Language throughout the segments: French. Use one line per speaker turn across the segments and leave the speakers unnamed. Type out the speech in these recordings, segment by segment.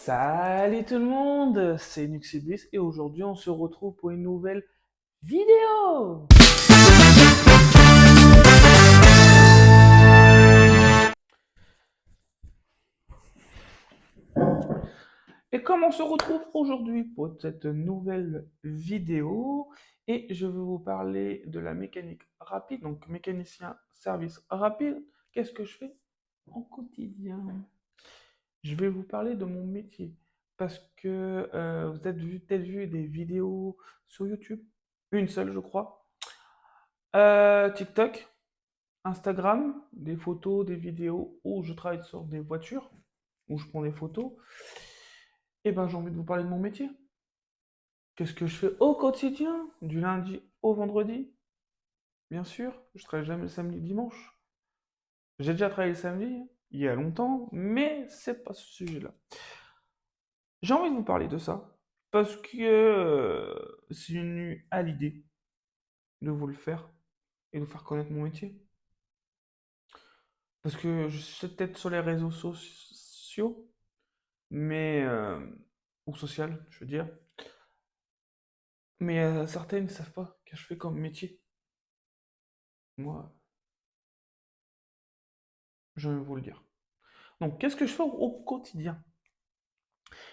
Salut tout le monde, c'est Nuxibis et aujourd'hui on se retrouve pour une nouvelle vidéo. Et comme on se retrouve aujourd'hui pour cette nouvelle vidéo, et je vais vous parler de la mécanique rapide, donc mécanicien service rapide, qu'est-ce que je fais en quotidien? Je vais vous parler de mon métier parce que vous avez peut-être vu des vidéos sur YouTube, une seule je crois, TikTok, Instagram, des photos, des vidéos où je travaille sur des voitures, où je prends des photos, et ben j'ai envie de vous parler de mon métier. Qu'est-ce que je fais au quotidien, du lundi au vendredi? Bien sûr, je travaille jamais le samedi, dimanche. J'ai déjà travaillé le samedi, il y a longtemps, mais c'est pas ce sujet-là. J'ai envie de vous parler de ça, parce que c'est venu à l'idée de vous le faire et de vous faire connaître mon métier. Parce que je suis peut-être sur les réseaux sociaux, mais ou social, je veux dire. Mais certaines ne savent pas ce que je fais comme métier. Moi, je vais vous le dire. Donc, qu'est-ce que je fais au quotidien?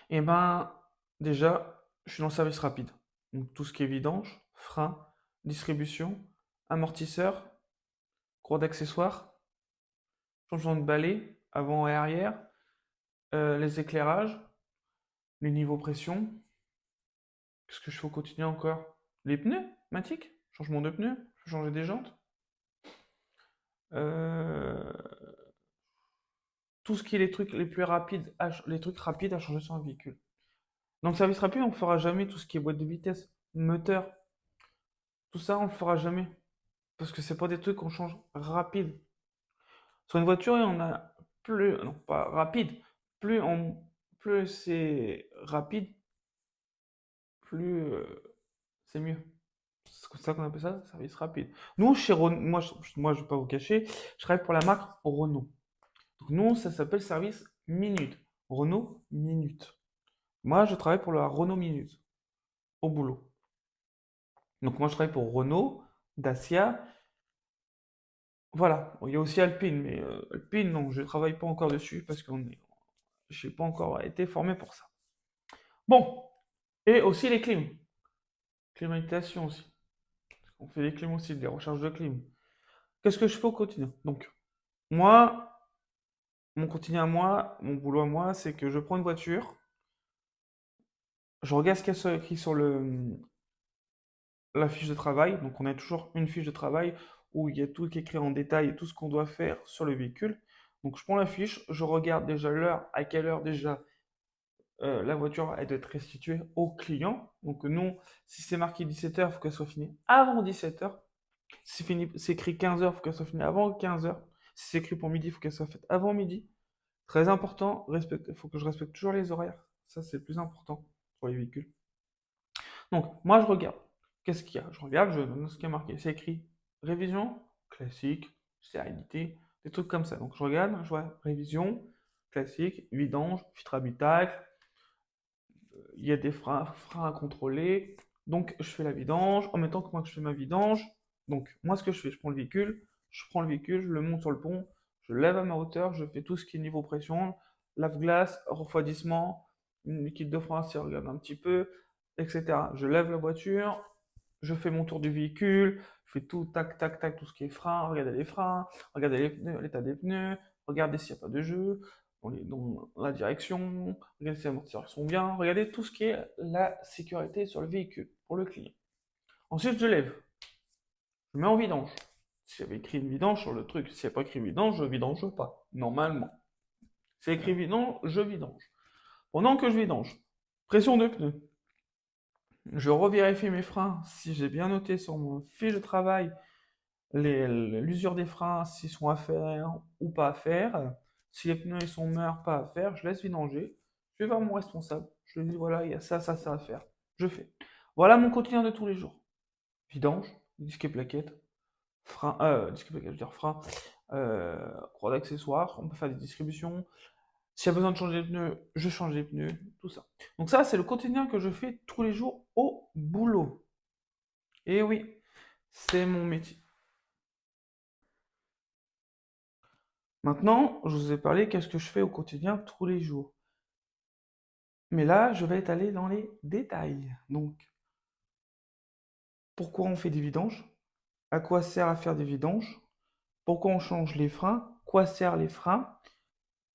Eh ben, déjà, je suis dans le service rapide. Donc, tout ce qui est vidange, frein, distribution, amortisseur, croix d'accessoires, changement de balai, avant et arrière, les éclairages, les niveaux pression. Qu'est-ce que je fais au quotidien encore? Les pneus, Matic, changement de pneus, je peux changer des jantes. Euh, tout ce qui est les trucs les plus rapides, les trucs rapides à changer sur un véhicule. Donc service rapide, on ne fera jamais tout ce qui est boîte de vitesse, moteur, tout ça on ne le fera jamais. Parce que c'est pas des trucs qu'on change rapide. Sur une voiture, il y en a plus, non pas rapide, plus on, plus c'est rapide, plus c'est mieux. C'est comme ça qu'on appelle ça, service rapide. Nous, chez Renault, moi je vais pas vous cacher, je travaille pour la marque Renault. Donc nous, ça s'appelle service minute. Renault minute. Moi, je travaille pour la Renault Minute, au boulot. Donc moi, je travaille pour Renault, Dacia, voilà. Bon, il y a aussi Alpine, mais Alpine, non, je ne travaille pas encore dessus parce que je n'ai pas encore été formé pour ça. Bon, et aussi les clims. Climatisation aussi. On fait des clims aussi, des recharges de clim. Qu'est-ce que je fais au quotidien? Donc, moi, mon quotidien à moi, mon boulot à moi, c'est que je prends une voiture, je regarde ce qu'il y a écrit sur la fiche de travail. Donc, on a toujours une fiche de travail où il y a tout qui est écrit en détail et tout ce qu'on doit faire sur le véhicule. Donc, je prends la fiche, je regarde déjà l'heure, à quelle heure déjà la voiture elle doit être restituée au client. Donc, nous, si c'est marqué 17h, il faut qu'elle soit finie avant 17h. Si c'est écrit 15h, il faut qu'elle soit finie avant 15h. Si c'est écrit pour midi, il faut qu'elle soit faite avant midi. Très important, il faut que je respecte toujours les horaires. Ça, c'est le plus important pour les véhicules. Donc, moi, je regarde. Qu'est-ce qu'il y a? Je regarde, je donne ce qui est marqué. C'est écrit révision, classique, sérénité, des trucs comme ça. Donc, je regarde, je vois révision, classique, vidange, filtre habitacle, il y a des freins à contrôler. Donc, je fais la vidange. En même temps que moi, je fais ma vidange. Donc, moi, ce que je fais, je prends le véhicule, je le monte sur le pont, je lève à ma hauteur, je fais tout ce qui est niveau pression, lave-glace, refroidissement, une liquide de frein si on regarde un petit peu, etc. Je lève la voiture, je fais mon tour du véhicule, je fais tout, tac, tac, tac, tout ce qui est frein, regardez les freins, regardez l'état des pneus, regardez s'il n'y a pas de jeu, dans la direction, regardez si les amortisseurs sont bien, regardez tout ce qui est la sécurité sur le véhicule pour le client. Ensuite, je lève, je mets en vidange. S'il y avait écrit une vidange sur le truc, s'il n'y a pas écrit vidange, je vidange pas, normalement. C'est écrit vidange, je vidange. Pendant que je vidange, pression de pneus, je revérifie mes freins si j'ai bien noté sur mon fiche de travail l'usure des freins, s'ils sont à faire ou pas à faire. Si les pneus ils sont meurs, pas à faire, je laisse vidanger. Je vais voir mon responsable. Je lui dis voilà, il y a ça, ça, ça à faire. Je fais. Voilà mon quotidien de tous les jours. Vidange, disque et plaquettes, frein, disque et plaquettes, je veux dire frein, croix d'accessoires, on peut faire des distributions. S'il y a besoin de changer les pneus, je change les pneus, tout ça. Donc ça, c'est le quotidien que je fais tous les jours au boulot. Et oui, c'est mon métier. Maintenant, je vous ai parlé qu'est-ce que je fais au quotidien tous les jours. Mais là, je vais être allé dans les détails. Donc, pourquoi on fait des vidanges? À quoi sert à faire des vidanges? Pourquoi on change les freins? Quoi servent les freins?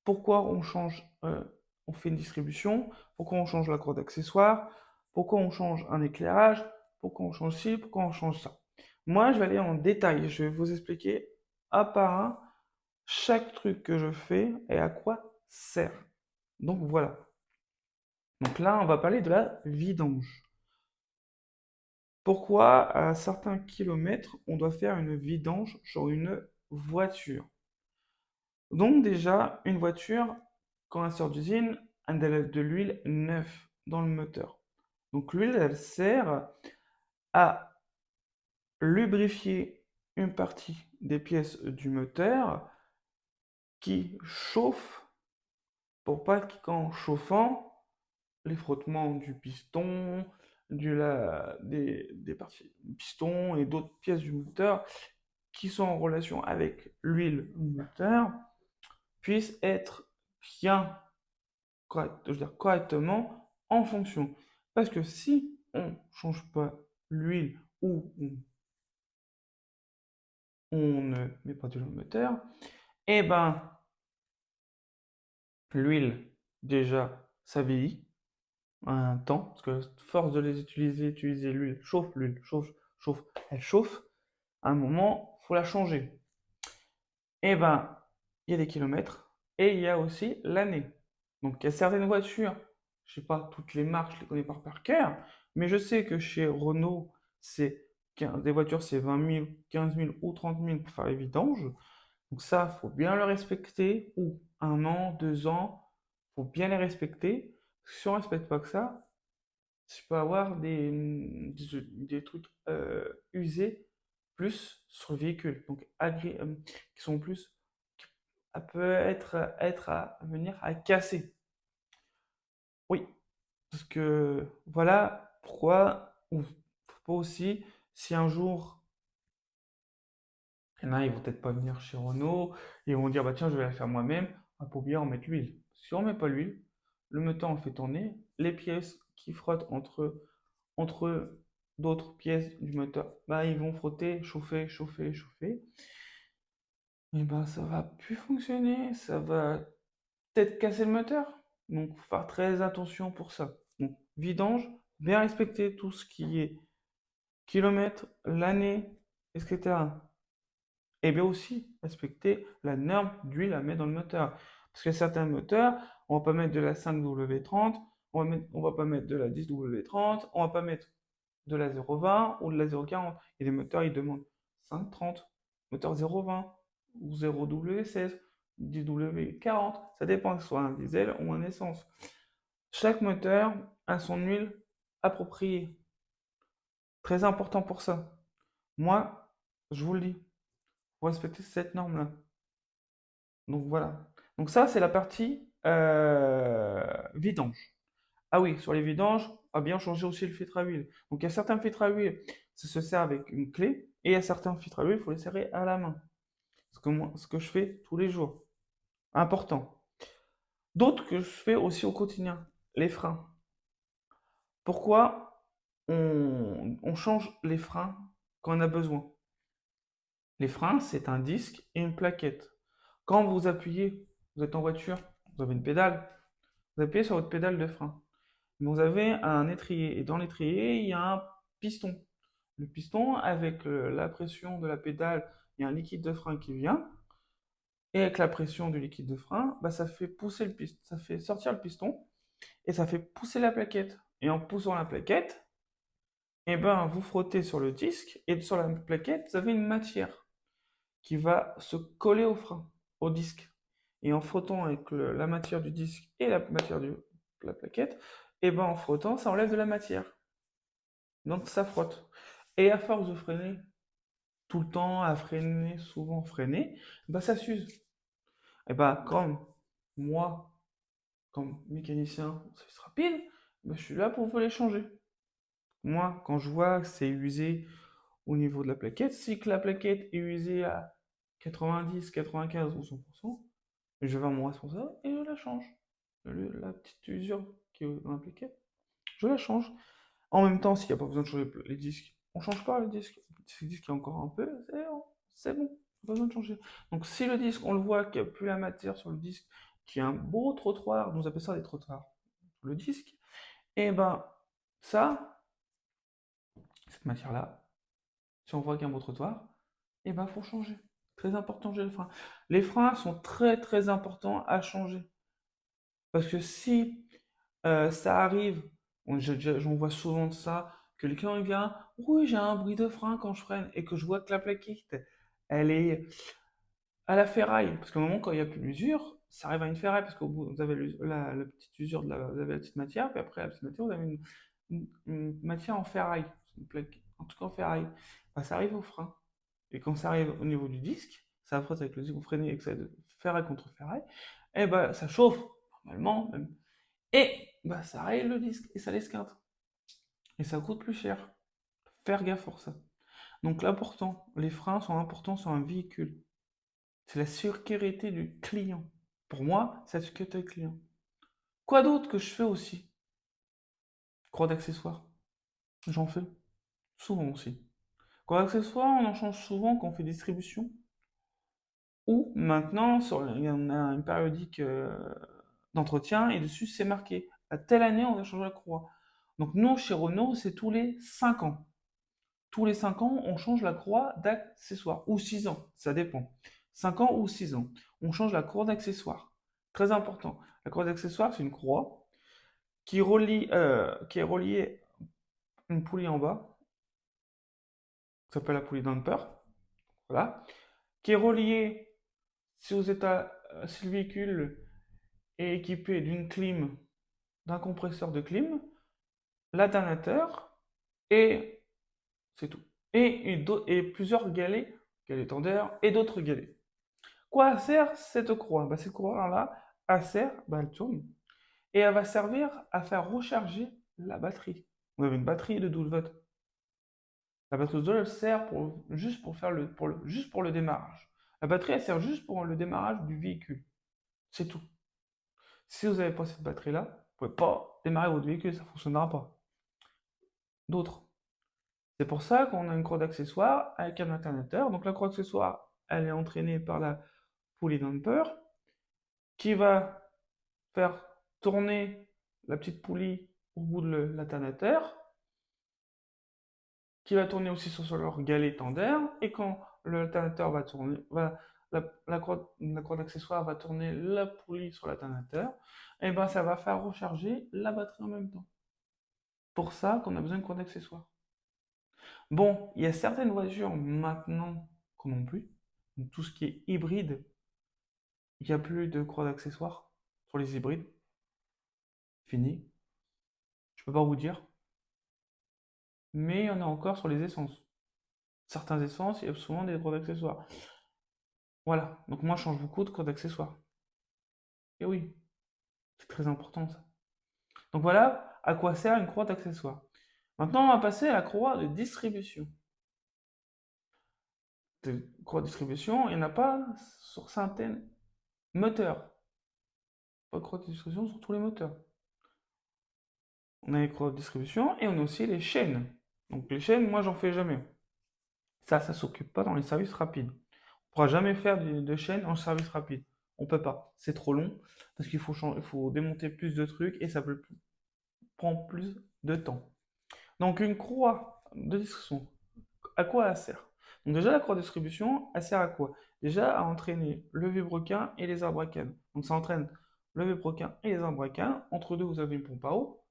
Pourquoi on change, on fait une distribution? Pourquoi on change la croix d'accessoires? Pourquoi on change un éclairage? Pourquoi on change ci? Pourquoi on change ça? Moi, je vais aller en détail. Je vais vous expliquer un par un chaque truc que je fais et à quoi sert. Donc voilà. Donc là, on va parler de la vidange. Pourquoi à certains kilomètres, on doit faire une vidange sur une voiture? Donc déjà, une voiture, quand elle sort d'usine, elle a de l'huile neuve dans le moteur. Donc l'huile, elle sert à lubrifier une partie des pièces du moteur qui chauffent pour pas qu'en chauffant, les frottements du piston, des parties du piston et d'autres pièces du moteur qui sont en relation avec l'huile du moteur puissent être bien je veux dire, correctement en fonction. Parce que si on ne change pas l'huile ou on ne met pas de l'huile au moteur, eh ben l'huile, déjà, ça vieillit un temps, parce que force de les utiliser l'huile, chauffe, elle chauffe, à un moment, il faut la changer. Eh ben, il y a des kilomètres et il y a aussi l'année. Donc, il y a certaines voitures, je sais pas toutes les marques, je les connais pas par cœur, mais je sais que chez Renault, c'est des voitures, c'est 20 000, 15 000 ou 30 000 pour faire les vidanges. Donc ça, faut bien le respecter, ou 1 an, 2 ans, faut bien les respecter. Si on ne respecte pas que ça, je peux avoir des trucs usés plus sur le véhicule, donc qui sont plus, qui peut être à venir à casser. Oui, parce que voilà pourquoi, ou faut pas aussi, si un jour, il y en a, ils vont peut-être pas venir chez Renault, ils vont dire bah tiens, je vais la faire moi-même, ah, pour bien en mettre l'huile. Si on met pas l'huile, le moteur on le fait tourner, les pièces qui frottent entre d'autres pièces du moteur, bah, ils vont frotter, chauffer, chauffer, chauffer. Et bah, ça va plus fonctionner, ça va peut-être casser le moteur. Donc, faut faire très attention pour ça. Donc, vidange, bien respecter tout ce qui est kilomètres, l'année, etc. Et bien aussi respecter la norme d'huile à mettre dans le moteur. Parce que certains moteurs, on va pas mettre de la 5W30, on va pas mettre de la 10W30, on va pas mettre de la 0,20 ou de la 0,40. Et les moteurs, ils demandent 5,30, moteur 0,20 ou 0W16, 10W40. Ça dépend que ce soit un diesel ou un essence. Chaque moteur a son huile appropriée. Très important pour ça. Moi, je vous le dis, faut respecter cette norme-là. Donc voilà. Donc ça, c'est la partie vidange. Ah oui, sur les vidanges, à bien changer aussi le filtre à huile. Donc il y a certains filtres à huile, ça se sert avec une clé, et il y a certains filtres à huile, il faut les serrer à la main. Ce que je fais tous les jours. Important. D'autres que je fais aussi au quotidien, les freins. Pourquoi on change les freins quand on a besoin? Les freins, c'est un disque et une plaquette. Quand vous appuyez, vous êtes en voiture, vous avez une pédale, vous appuyez sur votre pédale de frein. Vous avez un étrier, et dans l'étrier, il y a un piston. Le piston, avec la pression de la pédale, il y a un liquide de frein qui vient, et avec la pression du liquide de frein, bah, ça fait pousser le piston, ça fait sortir le piston, et ça fait pousser la plaquette. Et en poussant la plaquette, eh ben, vous frottez sur le disque, et sur la plaquette, vous avez une matière qui va se coller au frein, au disque. Et en frottant avec la matière du disque et la matière de la plaquette, et ben en frottant, ça enlève de la matière. Donc ça frotte. Et à force de freiner tout le temps, à freiner, souvent freiner, bah ça s'use. Et bah comme moi, comme mécanicien service rapide, bah, je suis là pour vous les changer. Moi, quand je vois que c'est usé au niveau de la plaquette, si que la plaquette est usée à 90, 95 ou 100%, je vais voir mon responsable et je la change. La petite usure qui est dans la plaquette, je la change. En même temps, s'il n'y a pas besoin de changer les disques, on ne change pas le disque. Si le disque est encore un peu, c'est bon, pas besoin de changer. Donc si le disque, on le voit qu'il n'y a plus la matière sur le disque, qu'il y a un beau trottoir, nous appelons ça des trottoirs, sur le disque, et ben ça, cette matière-là, si on voit qu'il y a un beau trottoir, et ben faut changer. Très important de changer les freins. Les freins sont très très importants à changer. Parce que si ça arrive, j'en vois souvent de ça, que le client il vient, oui, j'ai un bruit de frein quand je freine, et que je vois que la plaquette, elle est à la ferraille. Parce qu'au moment, quand il n'y a plus d'usure, ça arrive à une ferraille, parce que vous avez la petite usure, vous avez la petite matière, puis après la petite matière, vous avez une matière en ferraille, une plaque, en tout cas en ferraille. Bah, ça arrive au frein. Et quand ça arrive au niveau du disque, ça frotte avec le disque, vous freinez et que ça de ferraille contre ferraille, et bah ça chauffe, normalement, même. Et bah ça raye le disque et ça l'esquinte. Et ça coûte plus cher. Faire gaffe pour ça. Donc l'important, les freins sont importants sur un véhicule. C'est la sécurité du client. Pour moi, c'est la sécurité du client. Quoi d'autre que je fais aussi? Croix d'accessoires. J'en fais souvent aussi. Croix d'accessoires, on en change souvent quand on fait distribution. Ou maintenant, il y en a une périodique d'entretien et dessus c'est marqué. À telle année, on va changer la croix. Donc nous, chez Renault, c'est tous les 5 ans. Tous les 5 ans, on change la croix d'accessoire. Ou 6 ans, ça dépend. 5 ans ou 6 ans. On change la croix d'accessoire. Très important. La croix d'accessoire, c'est une croix qui est reliée à une poulie en bas, qui s'appelle la poulie damper. Voilà. Qui est reliée, si le véhicule est équipé d'une clim, d'un compresseur de clim, l'alternateur, et c'est tout. Et plusieurs galets tendeurs et d'autres galets. Quoi sert cette croix? Bah, cette croix-là, elle sert, bah, elle tourne, et elle va servir à faire recharger la batterie. Vous avez une batterie de 12 volts. La batterie de 12 volts, elle sert juste pour faire juste pour le démarrage. La batterie, elle sert juste pour le démarrage du véhicule. C'est tout. Si vous n'avez pas cette batterie-là, vous ne pouvez pas démarrer votre véhicule, ça ne fonctionnera pas. D'autres. C'est pour ça qu'on a une croix d'accessoire avec un alternateur. Donc la croix d'accessoire, elle est entraînée par la poulie damper qui va faire tourner la petite poulie au bout de l'alternateur, qui va tourner aussi sur leur galet tendeur, et quand l'alternateur va tourner, la croix d'accessoire va tourner la poulie sur l'alternateur, et ben ça va faire recharger la batterie en même temps. Pour ça qu'on a besoin de croix d'accessoire. Bon, il y a certaines voitures maintenant qu'on n'en plus. Donc, tout ce qui est hybride, il n'y a plus de croix d'accessoire sur les hybrides. Fini. Je peux pas vous dire. Mais il y en a encore sur les essences. Certains essences, il y a souvent des croix d'accessoires. Voilà. Donc moi, je change beaucoup de croix d'accessoires. Et oui, c'est très important ça. Donc voilà à quoi sert une croix d'accessoire. Maintenant, on va passer à la croix de distribution. De croix de distribution, il n'y en a pas sur certains moteurs. Pas de croix de distribution sur tous les moteurs. On a les croix de distribution et on a aussi les chaînes. Donc les chaînes, moi, j'en fais jamais. Ça s'occupe pas dans les services rapides. On ne pourra jamais faire de chaîne en service rapide. On peut pas. C'est trop long parce il faut démonter plus de trucs et ça prend plus de temps. Donc une croix de distribution, à quoi elle sert? Donc déjà la croix de distribution, elle sert à quoi? Déjà à entraîner le vibroquin et les arbres à canne. Donc ça entraîne le vibroquin et les arbres à canne. Entre deux, vous avez une pompe à eau.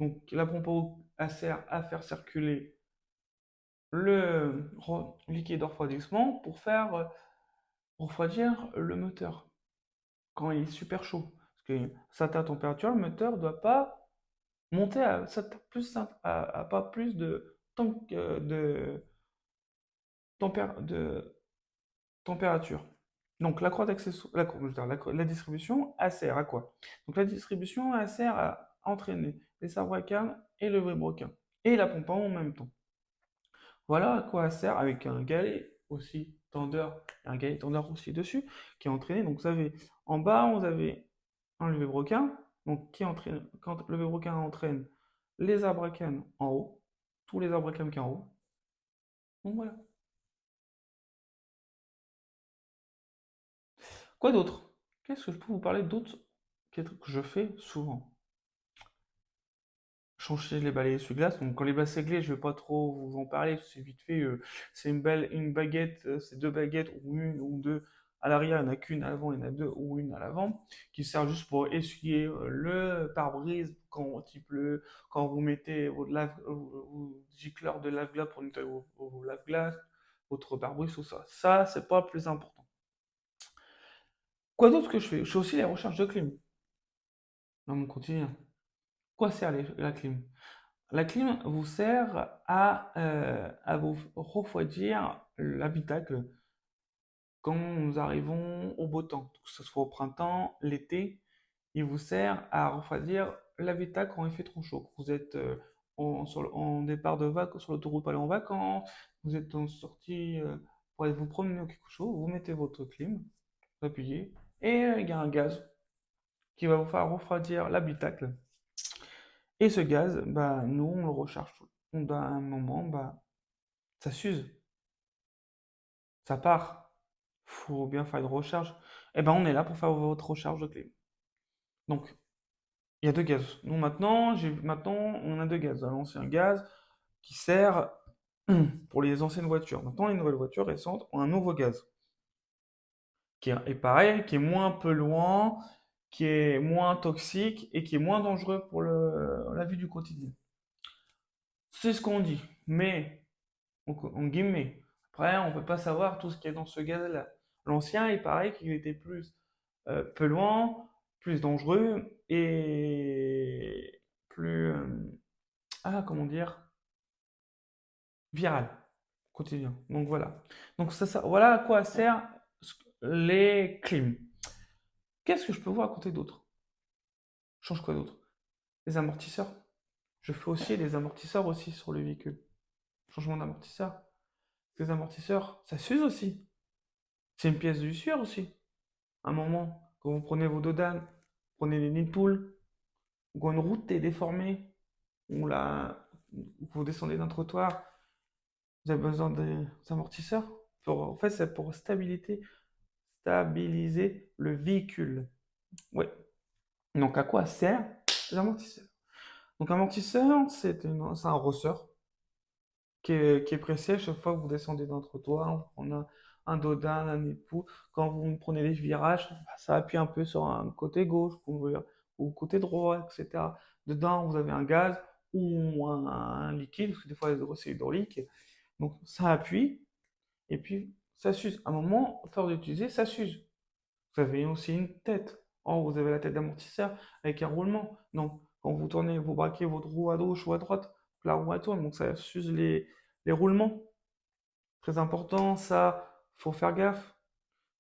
Donc la pompe à eau, elle sert à faire circuler le liquide de refroidissement pour faire refroidir le moteur quand il est super chaud. Parce que certaines températures, le moteur ne doit pas monter à pas plus de température. Donc la croix d'accessoires, je veux dire, la distribution, elle sert à quoi? Donc la distribution, elle sert à entraîner les abracams et le vibroquin, et la pompe en même temps. Voilà à quoi elle sert avec un galet aussi tendeur, et un galet tendeur aussi dessus, qui est entraîné. Donc vous avez, en bas, vous avez un lever broquin, donc qui entraîne, quand le lever broquin entraîne les abracams en haut, tous les abracams qui sont en haut. Donc voilà. Quoi d'autre? Qu'est-ce que je peux vous parler d'autre que je fais souvent? Changer les balais essuie-glaces. Donc, quand les balais essuie je vais pas trop vous en parler, parce que c'est vite fait. C'est une baguette, c'est deux baguettes, ou une ou deux. À l'arrière, il n'y en a qu'une, à l'avant, il y en a deux, ou une à l'avant, qui sert juste pour essuyer le pare-brise quand il pleut, quand vous mettez vos gicleurs de lave-glace pour nettoyer vos lave-glaces, votre pare-brise, tout ça. Ça, c'est pas le plus important. Quoi d'autre que je fais? Je fais aussi les recherches de clim dans mon quotidien. Quoi sert la clim? La clim vous sert à vous refroidir l'habitacle quand nous arrivons au beau temps, que ce soit au printemps, l'été. Il vous sert à refroidir l'habitacle quand il fait trop chaud. Vous êtes en départ de vacances, sur l'autoroute pour aller en vacances, vous êtes en sortie pour aller vous promener ou quelque chose, vous mettez votre clim, vous appuyez, et il y a un gaz qui va vous faire refroidir l'habitacle. Et ce gaz, bah, nous, on le recharge. À un moment, bah, ça s'use, ça part. Faut bien faire une recharge. Et ben, on est là pour faire votre recharge de clé. Donc, il y a deux gaz. Nous, maintenant, on a deux gaz. L'ancien gaz qui sert pour les anciennes voitures. Maintenant, les nouvelles voitures récentes ont un nouveau gaz qui est pareil, qui est moins polluant, qui est moins toxique et qui est moins dangereux pour la vie du quotidien. C'est ce qu'on dit. Mais en guillemets. Après, on ne peut pas savoir tout ce qu'il y a dans ce gaz-là. L'ancien, il paraît qu'il était plus polluant, plus dangereux et plus, comment dire, viral, quotidien. Donc voilà. Donc voilà à quoi servent les clims. Qu'est-ce que je peux vous raconter d'autre? Je change quoi d'autre? Les amortisseurs. Je fais aussi des amortisseurs aussi sur le véhicule. Changement d'amortisseur. Les amortisseurs, ça s'use aussi. C'est une pièce d'usure aussi. Un moment, quand vous prenez vos dodanes, prenez des nids de poules, ou quand une route est déformée, ou vous descendez d'un trottoir, vous avez besoin des amortisseurs. En fait, c'est pour stabiliser le véhicule. Ouais. Donc, à quoi sert l'amortisseur? Donc, amortisseur, c'est un ressort qui est pressé à chaque fois que vous descendez d'un trottoir. On a un dodan, un époux. Quand vous prenez les virages, ça appuie un peu sur un côté gauche ou côté droit, etc. Dedans, vous avez un gaz ou un liquide, parce que des fois, c'est hydraulique. Donc, ça appuie et puis ça s'use. À un moment, à force d'utiliser, ça s'use. Vous avez aussi une tête. En haut, vous avez la tête d'amortisseur avec un roulement. Donc, quand vous tournez, vous braquez votre roue à gauche ou à droite, la roue elle tourne, donc ça s'use les roulements. Très important, ça, faut faire gaffe.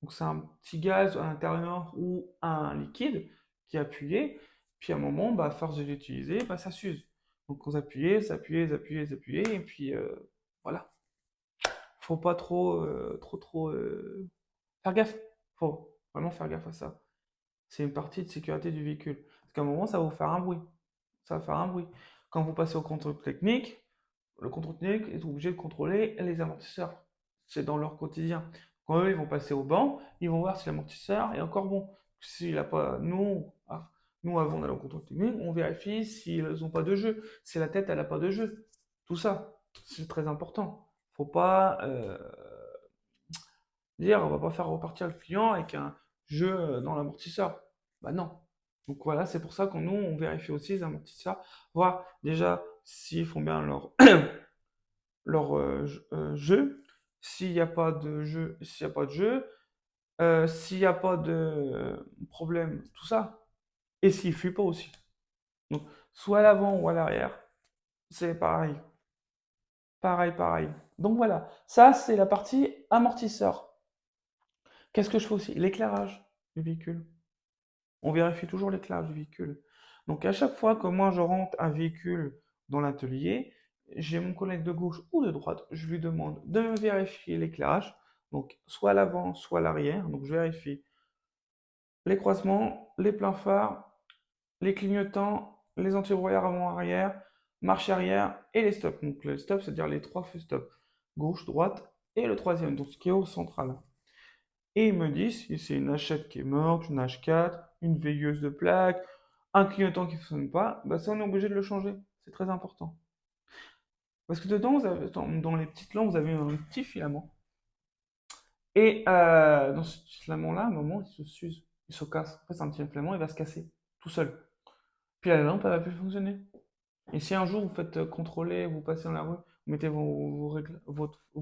Donc, c'est un petit gaz à l'intérieur ou un liquide qui est appuyé. Puis, à un moment, bah, à force de l'utiliser, bah, ça s'use. Donc, vous appuyez, s'appuyer, et puis voilà. Faut pas trop faire gaffe. Faut vraiment faire gaffe à ça. C'est une partie de sécurité du véhicule. Parce qu'à un moment, ça va vous faire un bruit. Ça va faire un bruit. Quand vous passez au contrôle technique, le contrôle technique est obligé de contrôler les amortisseurs. C'est dans leur quotidien. Quand eux, ils vont passer au banc, ils vont voir si l'amortisseur est encore bon. S'il a pas, nous, avant d'aller au contrôle technique, on vérifie s'ils n'ont pas de jeu. Si la tête, elle n'a pas de jeu. Tout ça, c'est très important. Faut pas dire, on va pas faire repartir le client avec un jeu dans l'amortisseur. Bah non. Donc voilà, c'est pour ça qu'on nous, on vérifie aussi les amortisseurs, voir déjà s'ils font bien leur jeu, s'il n'y a pas de jeu, s'il n'y a pas de jeu, s'il n'y a pas de problème, tout ça, et s'il ne fuit pas aussi. Donc, soit à l'avant ou à l'arrière, c'est pareil. Pareil, pareil. Donc voilà, ça c'est la partie amortisseur. Qu'est-ce que je fais aussi? L'éclairage du véhicule. On vérifie toujours l'éclairage du véhicule. Donc à chaque fois que moi je rentre un véhicule dans l'atelier, j'ai mon collègue de gauche ou de droite, je lui demande de me vérifier l'éclairage, donc soit à l'avant, soit à l'arrière. Donc je vérifie les croisements, les pleins phares, les clignotants, les anti-brouillard avant-arrière, marche arrière et les stops. Donc les stops, c'est-à-dire les trois feux stop, gauche, droite et le troisième, donc ce qui est au central. Et ils me disent si c'est une Hachette qui est morte, une H4, une veilleuse de plaque, un clignotant qui ne fonctionne pas, bah ça on est obligé de le changer. C'est très important. Parce que dedans, dans les petites lampes, vous avez un petit filament. Et dans ce petit filament-là, à un moment, il se s'use, il se casse. En fait, c'est un petit filament, il va se casser tout seul. Puis la lampe, elle va plus fonctionner. Et si un jour vous faites contrôler, vous passez dans la rue, vous mettez vos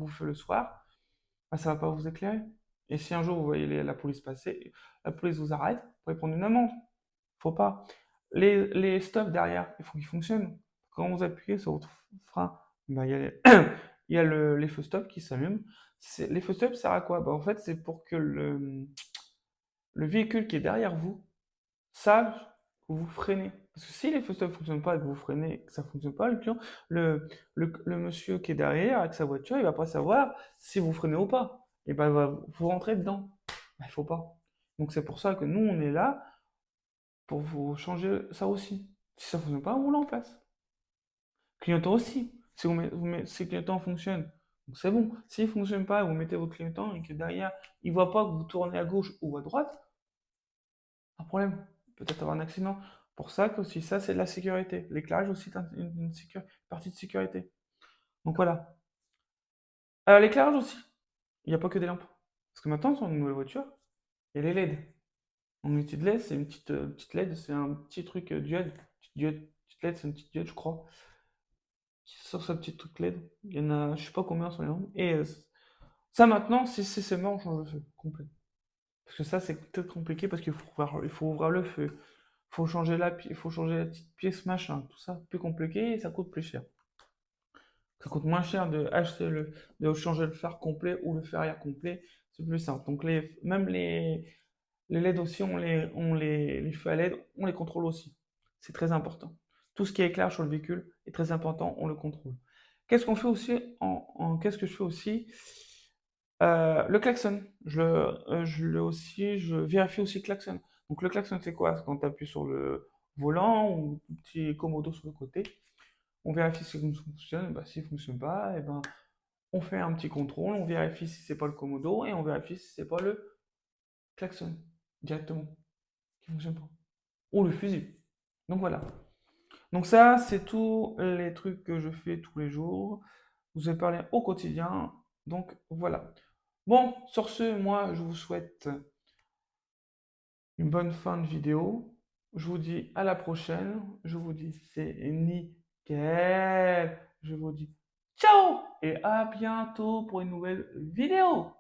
feux le soir, bah, ça va pas vous éclairer. Et si un jour vous voyez la police passer, la police vous arrête, vous pouvez prendre une amende. Faut pas. Les stops derrière, il faut qu'ils fonctionnent. Quand vous appuyez sur votre frein, bah, il y a, il y a les feux stop qui s'allument. Les feux stop, ça sert à quoi? Bah, en fait, c'est pour que le véhicule qui est derrière vous sache que vous freinez. Parce que si les feux stop ne fonctionnent pas et que vous freinez, que ça ne fonctionne pas, le monsieur qui est derrière avec sa voiture, il va pas savoir si vous freinez ou pas. Et ben, il va vous rentrer dedans. Bah, il faut pas. Donc c'est pour ça que nous, on est là pour vous changer ça aussi. Si ça ne fonctionne pas, on le remplace. Clignotant aussi. Si le clignotant fonctionne, donc c'est bon. S'il ne fonctionne pas, vous mettez votre clignotant et que derrière, il ne voit pas que vous tournez à gauche ou à droite, pas de problème. Peut-être avoir un accident. Pour ça que aussi, ça, c'est de la sécurité. L'éclairage aussi est partie de sécurité. Donc voilà. L'éclairage aussi. Il n'y a pas que des lampes. Parce que maintenant, sur une nouvelle voiture, il y a les LED. En outil de LED, c'est une petite LED, c'est un petit truc diode. Petite LED, c'est une petite diode, je crois. Sur sa petite truc LED. Il y en a, je sais pas combien sont les nombres. Et ça maintenant, si c'est mort, on change le feu complet. Parce que ça, c'est peut-être compliqué parce il faut ouvrir le feu. Il faut changer la petite pièce, machin, tout ça. Plus compliqué et ça coûte plus cher. Ça coûte moins cher de changer le phare complet ou le fer arrière complet. C'est plus simple. Donc même les LED aussi, les feux à LED, on les contrôle aussi. C'est très important. Tout ce qui est éclair sur le véhicule est très important, on le contrôle. Qu'est-ce qu'on fait aussi qu'est-ce que je fais aussi? Le klaxon. Je vérifie aussi le klaxon. Donc le klaxon, c'est quoi? C'est quand tu appuies sur le volant ou un petit commodo sur le côté. On vérifie si ça fonctionne. Bah, s'il ne fonctionne pas, et ben, on fait un petit contrôle. On vérifie si c'est pas le commodo et on vérifie si c'est pas le klaxon directement qui fonctionne pas. Ou le fusil. Donc voilà. Donc ça, c'est tous les trucs que je fais tous les jours. Vous ai parlé au quotidien. Donc voilà. Bon, sur ce, moi, je vous souhaite une bonne fin de vidéo. Je vous dis à la prochaine. Je vous dis c'est nickel. Je vous dis ciao et à bientôt pour une nouvelle vidéo.